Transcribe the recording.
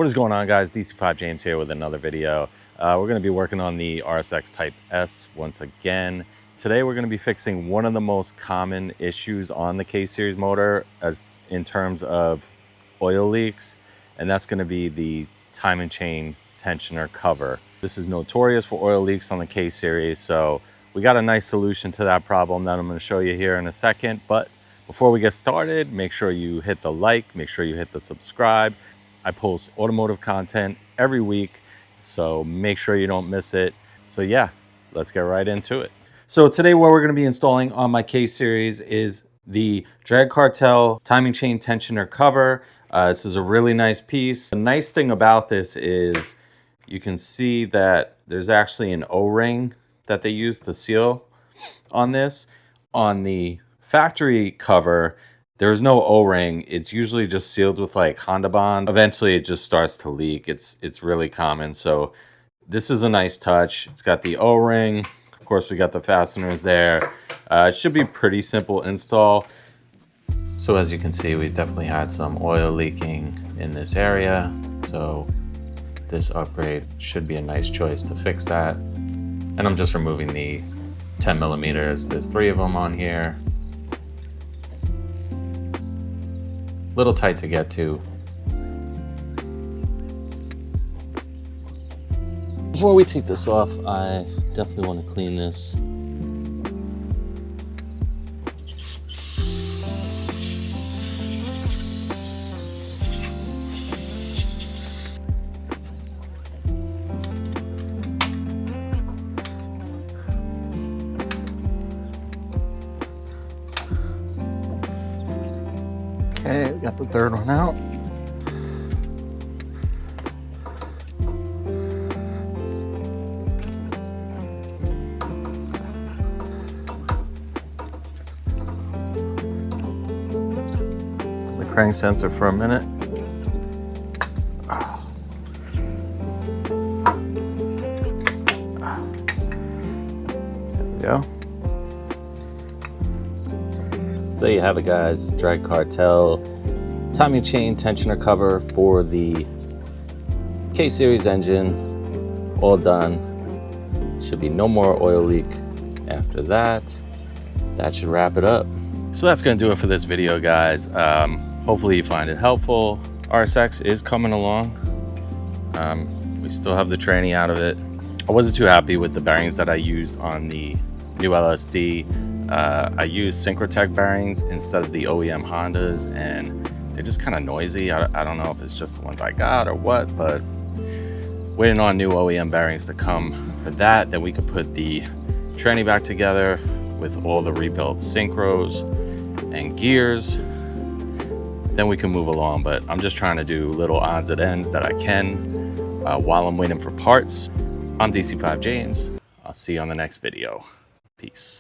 What is going on, guys? DC5 James here with another video. We're going to be working on the RSX Type-S once again. Today we're going to be fixing one of the most common issues on the K-Series motor as in terms of oil leaks, and that's going to be the timing chain tensioner cover. This is notorious for oil leaks on the K-Series, so we got a nice solution to that problem that I'm going to show you here in a second. But before we get started, make sure you hit the like, make sure you hit the subscribe. I post automotive content every week, so make sure you don't miss it. So yeah, let's get right into it. So today what we're going to be installing on my K-Series is the Drag Cartel timing chain tensioner cover. This is a really nice piece. The nice thing about this is you can see that there's actually an O-ring that they use to seal on this. On the factory cover, there's no O-ring. It's usually just sealed with like Honda Bond. Eventually it just starts to leak. It's really common. So this is a nice touch. It's got the O-ring. Of course, we got the fasteners there. It should be pretty simple install. So as you can see, we definitely had some oil leaking in this area. So this upgrade should be a nice choice to fix that. And I'm just removing the 10 millimeters. There's 3 of them on here. Little tight to get to. Before we take this off, I definitely want to clean this. Okay, got the third one out. The crank sensor for a minute. There we go. So there you have it, guys. Drag Cartel timing chain tensioner cover for the K-Series engine. All done. Should be no more oil leak after that. That should wrap it up. So that's going to do it for this video, guys. Hopefully you find it helpful. RSX is coming along. We still have the tranny out of it. I wasn't too happy with the bearings that I used on the new LSD. I used Syncrotech bearings instead of the OEM Hondas, and they're just kind of noisy. I don't know if it's just the ones I got or what, but waiting on new OEM bearings to come for that. Then we could put the tranny back together with all the rebuilt synchros and gears. Then we can move along, but I'm just trying to do little odds and ends that I can while I'm waiting for parts. I'm DC5 James. I'll see you on the next video. Peace.